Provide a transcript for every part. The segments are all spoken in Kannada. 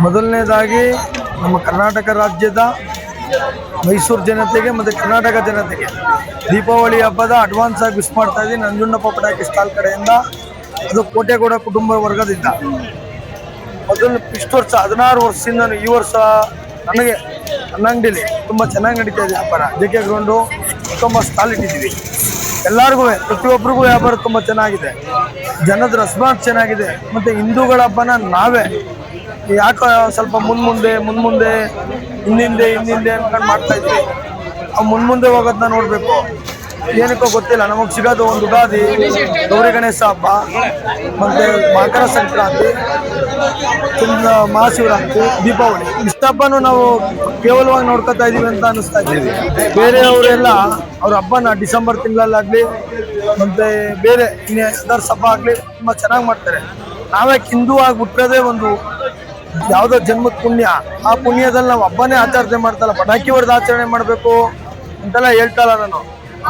ಮೊದಲನೇದಾಗಿ ನಮ್ಮ ಕರ್ನಾಟಕ ರಾಜ್ಯದ ಮೈಸೂರು ಜನತೆಗೆ ಮತ್ತು ಕರ್ನಾಟಕ ಜನತೆಗೆ ದೀಪಾವಳಿ ಹಬ್ಬದ ಅಡ್ವಾನ್ಸ್ ಆಗಿ ವಿಶ್ ಮಾಡ್ತಾ ಇದ್ದೀನಿ. ನಂಜುಂಡಪ್ಪ ಪಟಾಕಿ ಸ್ಟಾಲ್ ಕಡೆಯಿಂದ, ಅದು ಕೋಟೆಗೌಡ ಕುಟುಂಬ ವರ್ಗದಿಂದ. ಮೊದಲು ಇಷ್ಟು ವರ್ಷ 16 ವರ್ಷದಿಂದ ಈ ವರ್ಷ ನನಗೆ ನನ್ನ ಅಂಗಡಿಲಿ ತುಂಬ ಚೆನ್ನಾಗಿ ನಡೀತಾ ಇದೆ ವ್ಯಾಪಾರ. JK ಗ್ರೌಂಡು ತುಂಬ ಸ್ಟಾಲ್ ಇಟ್ಟಿದ್ದೀವಿ. ಎಲ್ಲರಿಗೂ ಪ್ರತಿಯೊಬ್ಬರಿಗೂ ವ್ಯಾಪಾರ ತುಂಬ ಚೆನ್ನಾಗಿದೆ, ಜನದ ರೆಸ್ಪಾನ್ಸ್ ಚೆನ್ನಾಗಿದೆ. ಮತ್ತು ಹಿಂದೂಗಳ ಹಬ್ಬನ ನಾವೇ ಯಾಕೆ ಸ್ವಲ್ಪ ಮುಂದೆ ಹಿಂದಿಂದೆ ಅನ್ಕೊಂಡು ಮಾಡ್ತಾ ಇದ್ವಿ. ಆ ಮುಂದೆ ಹೋಗೋದನ್ನ ನೋಡಬೇಕು. ಏನಕ್ಕೋ ಗೊತ್ತಿಲ್ಲ, ನಮಗೆ ಸಿಗೋದು ಒಂದು ಯುಗಾದಿ, ಗೌರಿ ಗಣೇಶ ಹಬ್ಬ, ಮತ್ತು ಮಕರ ಸಂಕ್ರಾಂತಿ, ಮಹಾಶಿವರಾತ್ರಿ, ದೀಪಾವಳಿ. ಇಷ್ಟ ಹಬ್ಬನೂ ನಾವು ಕೇವಲವಾಗಿ ನೋಡ್ಕೊತಾ ಇದ್ದೀವಿ ಅಂತ ಅನಿಸ್ತಾ ಇದ್ದೀವಿ. ಬೇರೆಯವರೆಲ್ಲ ಅವ್ರ ಹಬ್ಬನ ಡಿಸೆಂಬರ್ ತಿಂಗಳಲ್ಲಾಗಲಿ ಮತ್ತು ಬೇರೆ ಅದರ್ಸ್ ಹಬ್ಬ ಆಗಲಿ ತುಂಬ ಚೆನ್ನಾಗಿ ಮಾಡ್ತಾರೆ. ನಾವೇ ಹಿಂದೂ ಆಗಿಬಿಟ್ಟಿರೋದೇ ಒಂದು ಯಾವುದೋ ಜನ್ಮದ ಪುಣ್ಯ. ಆ ಪುಣ್ಯದಲ್ಲಿ ನಾವು ಹಬ್ಬನೇ ಆಚರಣೆ ಮಾಡ್ತಲ್ಲ, ಪಟಾಕಿ ಹೊಡೆದು ಆಚರಣೆ ಮಾಡಬೇಕು ಅಂತೆಲ್ಲ ಹೇಳ್ತಲ್ಲ. ನಾನು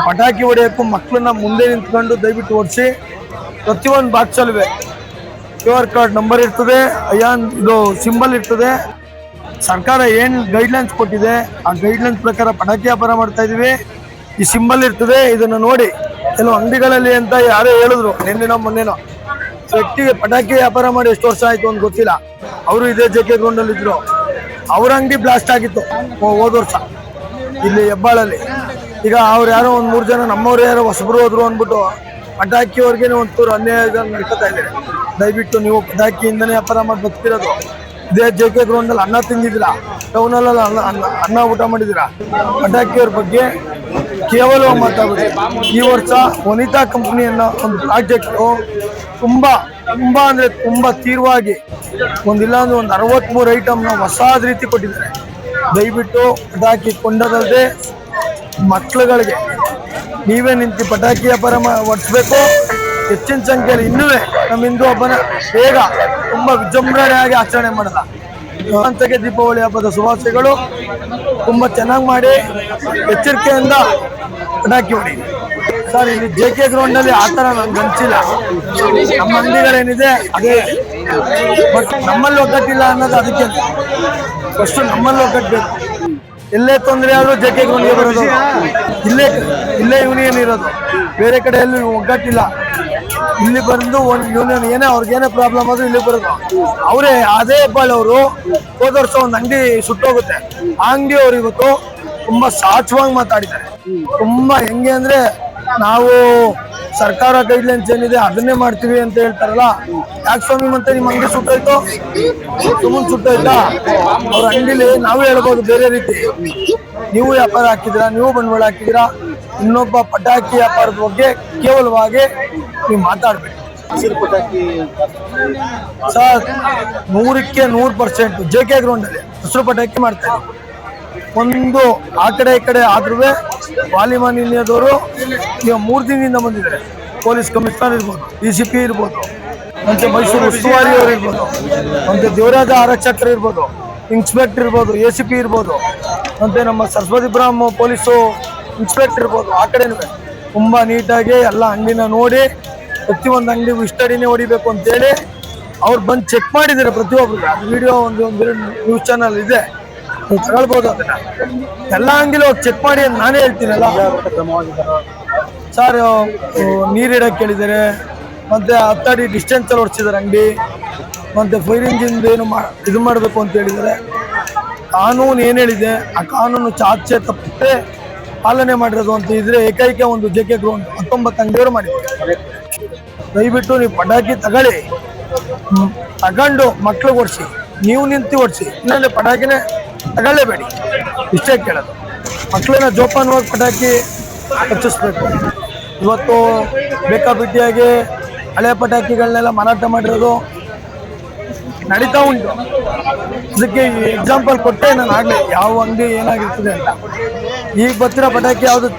ಪಟಾಕಿ ಹೊಡೆಯೋಕ್ಕೂ ಮಕ್ಕಳನ್ನ ಮುಂದೆ ನಿಂತ್ಕೊಂಡು ದಯವಿಟ್ಟು ಓಡಿಸಿ. ಪ್ರತಿಯೊಂದು ಬಾಕ್ಸಲ್ವೇ QR ಕಾರ್ಡ್ ನಂಬರ್ ಇರ್ತದೆ, ಇದು ಸಿಂಬಲ್ ಇರ್ತದೆ. ಸರ್ಕಾರ ಏನು ಗೈಡ್ಲೈನ್ಸ್ ಕೊಟ್ಟಿದೆ ಆ ಗೈಡ್ಲೈನ್ಸ್ ಪ್ರಕಾರ ಪಟಾಕಿ ವ್ಯಾಪಾರ ಮಾಡ್ತಾ ಇದೀವಿ. ಈ ಸಿಂಬಲ್ ಇರ್ತದೆ, ಇದನ್ನು ನೋಡಿ. ಕೆಲವು ಅಂಗಡಿಗಳಲ್ಲಿ ಅಂತ ಯಾರೋ ಹೇಳಿದ್ರು ನಿನ್ನೆನೋ ಮೊನ್ನೆನೋ, ವ್ಯಕ್ತಿಗೆ ಪಟಾಕಿ ವ್ಯಾಪಾರ ಮಾಡಿ ಎಷ್ಟು ವರ್ಷ ಆಯ್ತು ಅಂತ ಗೊತ್ತಿಲ್ಲ. ಅವರು ಇದೇ JK ಗ್ರೌಂಡಲ್ಲಿ ಇದ್ರು. ಅವ್ರ ಅಂಗಡಿ ಬ್ಲಾಸ್ಟ್ ಆಗಿತ್ತು ಹೋದ ವರ್ಷ ಇಲ್ಲಿ ಹೆಬ್ಬಾಳಲ್ಲಿ. ಈಗ ಅವ್ರು ಯಾರೋ ಒಂದು 3 ಜನ ನಮ್ಮವ್ರು ಯಾರೋ ಹೊಸಬ್ರು ಹೋದ್ರು ಅಂದ್ಬಿಟ್ಟು ಪಟಾಕಿಯವ್ರಿಗೆ ಒಂಚೂರು ಅನ್ಯಾಯ ನಡ್ಕೊತಾ ಇದ್ದಾರೆ. ದಯವಿಟ್ಟು ನೀವು ಪಟಾಕಿಯಿಂದನೇ ವ್ಯಾಪಾರ ಮಾಡಿ ಬದುಕಿರೋದು. ಇದೇ JK ಗ್ರೌಂಡಲ್ಲಿ ಅನ್ನ ತಿಂದಿದ್ದೀರಾ, ಟೌನಲ್ಲೆಲ್ಲ ಅನ್ನ ಊಟ ಮಾಡಿದ್ದೀರಾ. ಪಟಾಕಿಯವ್ರ ಬಗ್ಗೆ ಕೇವಲ ಮಾತಾಡ್ಬಿಡಿ. ಈ ವರ್ಷ ವನಿತಾ ಕಂಪ್ನಿ ಅನ್ನೋ ಒಂದು ಪ್ರಾಜೆಕ್ಟು ತುಂಬ ಅಂದರೆ ತುಂಬ ತೀವ್ರವಾಗಿ ಒಂದಿಲ್ಲ ಅಂದ್ರೆ ಒಂದು 63 ಐಟಮ್ನ ಹೊಸಾದ ರೀತಿ ಕೊಟ್ಟಿದ್ದಾರೆ. ದಯವಿಟ್ಟು ಪಟಾಕಿ ಕೊಂಡದಲ್ಲದೆ ಮಕ್ಕಳುಗಳಿಗೆ ನೀವೇ ನಿಂತು ಪಟಾಕಿ ವ್ಯಾಪಾರ ಹೊಡಿಸ್ಬೇಕು. ಹೆಚ್ಚಿನ ಸಂಖ್ಯೆಯಲ್ಲಿ ಇನ್ನೂ ನಮ್ಮ ಹಿಂದೂ ಹಬ್ಬನ ಬೇಗ ತುಂಬ ವಿಜೃಂಭಣೆಯಾಗಿ ಆಚರಣೆ ಮಾಡಲ್ಲ. ಅಂತೆಯೇ ದೀಪಾವಳಿ ಹಬ್ಬದ ಶುಭಾಶಯಗಳು. ತುಂಬ ಚೆನ್ನಾಗಿ ಮಾಡಿ ಎಚ್ಚರಿಕೆಯಿಂದ ಪಟಾಕಿ ಹೊಡಿ ಸರ್. ಇಲ್ಲಿ JK ಗ್ರೌಂಡಲ್ಲಿ ಆ ಥರ ನನಗೆ ಅನಿಸಿಲ್ಲ. ನಮ್ಮ ಅಂಗಡಿಗಳೇನಿದೆ ಅದೇ, ಬಟ್ ನಮ್ಮಲ್ಲಿ ಒಗ್ಗಟ್ಟಿಲ್ಲ ಅನ್ನೋದು ಅದಕ್ಕೆ. ಫಸ್ಟು ನಮ್ಮಲ್ಲಿ ಒಗ್ಗಟ್ಟಬೇಕು. ಎಲ್ಲೇ ತೊಂದರೆ ಆದರೂ JK ಗ್ರೌಂಡ್ಗೆ ಬರೋದು, ಇಲ್ಲೇ ಯೂನಿಯನ್ ಇರೋದು. ಬೇರೆ ಕಡೆಯಲ್ಲಿ ಒಗ್ಗಟ್ಟಿಲ್ಲ. ಇಲ್ಲಿ ಬಂದು ಒಂದು ಯೂನಿಯನ್ ಏನೇ ಅವ್ರಿಗೇನೇ ಪ್ರಾಬ್ಲಮ್ ಆದರೂ ಇಲ್ಲಿ ಬರೋದು. ಅವರೇ ಅದೇ ಹೆಬ್ಬಾಳವರು ಹೋದ ವರ್ಷ ಒಂದು ಅಂಗಡಿ ಸುಟ್ಟೋಗುತ್ತೆ. ಆ ಅಂಗಡಿ ಅವ್ರು ಇವತ್ತು ತುಂಬ ಸಾಚವಾಗಿ ಮಾತಾಡಿದ್ದಾರೆ. ತುಂಬ ಹೆಂಗೆ ಅಂದರೆ, ನಾವು ಸರ್ಕಾರ ಗೈಡ್ಲೈನ್ಸ್ ಏನಿದೆ ಅದನ್ನೇ ಮಾಡ್ತೀವಿ ಅಂತ ಹೇಳ್ತಾರಲ್ಲ. ಯಾಕೆ ಸ್ವಾಮಿ ಮತ್ತೆ ನಿಮ್ಮ ಅಂಗಡಿ ಸುಟ್ಟೋಯ್ತು, ಸುಮ್ಮನೆ ಸುಟ್ಟೋಯ್ತಾ? ಅವ್ರ ಅಂಗಡಿಲಿ ನಾವು ಹೇಳ್ಬೋದು ಬೇರೆ ರೀತಿ. ನೀವು ವ್ಯಾಪಾರ ಹಾಕಿದ್ದೀರಾ, ನೀವು ಬಂಡವಾಳ ಹಾಕಿದ್ದೀರಾ. ಇನ್ನೊಬ್ಬ ಪಟಾಕಿ ವ್ಯಾಪಾರದ ಬಗ್ಗೆ ಕೇವಲವಾಗಿ ನೀವು ಮಾತಾಡ್ಬೇಕು ಸರ್. 100ಕ್ಕೆ 100% JK ಗ್ರೌಂಡಲ್ಲಿ ಹಸಿರು ಪಟಾಕಿ ಮಾಡ್ತಾರೆ. ಒಂದು ಆ ಕಡೆ ಈ ಕಡೆ ಆದ್ರೂ ವಾಲಿಮಾನಿನ್ಯದವರು ಈಗ 3 ದಿನದಿಂದ ಬಂದಿದ್ದಾರೆ. ಪೊಲೀಸ್ ಕಮಿಷನರ್ ಇರ್ಬೋದು, DCP ಇರ್ಬೋದು, ಮತ್ತೆ ಮೈಸೂರು ಉಸ್ತುವಾರಿ ಅವರು ಇರ್ಬೋದು, ಮತ್ತೆ ದೇವರಾಜ ಆರಕ್ಷಕರು ಇರ್ಬೋದು, ಇನ್ಸ್ಪೆಕ್ಟರ್ ಇರ್ಬೋದು, ACP ಇರ್ಬೋದು, ಮತ್ತೆ ನಮ್ಮ ಸರಸ್ವತಿಪುರಂ ಪೊಲೀಸು ಇನ್ಸ್ಪೆಕ್ಟರ್ ಇರ್ಬೋದು. ಆ ಕಡೆನೂ ತುಂಬ ನೀಟಾಗಿ ಎಲ್ಲ ಅಂಗಡಿನ ನೋಡಿ ಪ್ರತಿಯೊಂದು ಅಂಗಡಿ ಇಷ್ಟಡಿನೇ ಹೊಡಿಬೇಕು ಅಂತೇಳಿ ಅವ್ರು ಬಂದು ಚೆಕ್ ಮಾಡಿದ್ದಾರೆ ಪ್ರತಿಯೊಬ್ಬರು. ಅದು ವಿಡಿಯೋ ಒಂದು ನ್ಯೂಸ್ ಚಾನಲ್ ಇದೆ, ನೀವು ತಗೊಳ್ಬೋದು. ಅದನ್ನ ಎಲ್ಲ ಅಂಗಡಿಲಿ ಹೋಗಿ ಚೆಕ್ ಮಾಡಿ ಅಂತ ನಾನೇ ಹೇಳ್ತೀನಲ್ಲ ಸರ್. ನೀರಿಡಕ್ಕೆ ಕೇಳಿದ್ದಾರೆ, ಮತ್ತು 10 ಅಡಿ ಡಿಸ್ಟೆನ್ಸಲ್ಲಿ ಹೊಡ್ಸಿದ್ದಾರೆ ಅಂಗಡಿ, ಮತ್ತು ಫೈರ್ ಇಂಜಿನ್ ಏನು ಇದು ಮಾಡಬೇಕು ಅಂತ ಹೇಳಿದ್ದಾರೆ. ಕಾನೂನು ಏನು ಹೇಳಿದೆ ಆ ಕಾನೂನು ಚಾಚೆ ತಪ್ಪೇ ಪಾಲನೆ ಮಾಡಿರೋದು ಅಂತ ಇದ್ರೆ ಏಕೈಕ ಒಂದು JK ಗ್ರೌಂಡ್ 19 ಅಂಗಡಿಯವರು ಮಾಡಿದ್ದಾರೆ. ದಯವಿಟ್ಟು ನೀವು ಪಟಾಕಿ ತಗೊಂಡು ಮಕ್ಳಿಗೆ ಓಡಿಸಿ, ನೀವು ನಿಂತು ಓಡಿಸಿ. ಇಲ್ಲಾಂದ್ರೆ ಪಟಾಕಿನೇ ತಗೊಳ್ಳೇಬೇಡಿ, ಇಷ್ಟೇ ಕೇಳೋದು. ಮಕ್ಕಳನ್ನ ಜೋಪಾನವಾಗಿ ಪಟಾಕಿ ಹಚ್ಚಿಸ್ಬೇಕು. ಇವತ್ತು ಬೇಕಾಬಿಟ್ಟಿಯಾಗಿ ಹಳೆ ಪಟಾಕಿಗಳನ್ನೆಲ್ಲ ಮಾರಾಟ ಮಾಡಿರೋದು ನಡೀತಾ ಉಂಟು. ಅದಕ್ಕೆ ಎಕ್ಸಾಂಪಲ್ ಕೊಟ್ಟೆ ನಾನು ಆಗಲಿ ಯಾವ ಅಂಗಡಿ ಏನಾಗಿರ್ತದೆ ಅಂತ. ಈಗ ಬರ್ತಿರೋ ಪಟಾಕಿ ಯಾವುದು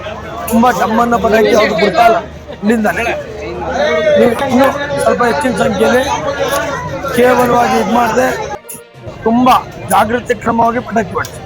ತುಂಬ ಡಮ್ಮನ್ನ ಪಟಾಕಿ ಯಾವುದು ಬಿಡ್ತಾಯಿಲ್ಲ ಇಲ್ಲಿಂದಾನೆ. ನೀವು ಇನ್ನೂ ಸ್ವಲ್ಪ ಹೆಚ್ಚಿನ ಸಂಖ್ಯೆಯಲ್ಲಿ ಕೇವಲವಾಗಿ ಇದು ಮಾಡದೆ ತುಂಬ ಜಾಗೃತಿ ಕ್ರಮವಾಗಿ ಪಟಾಕಿ ಹೊಡಿಸಿ.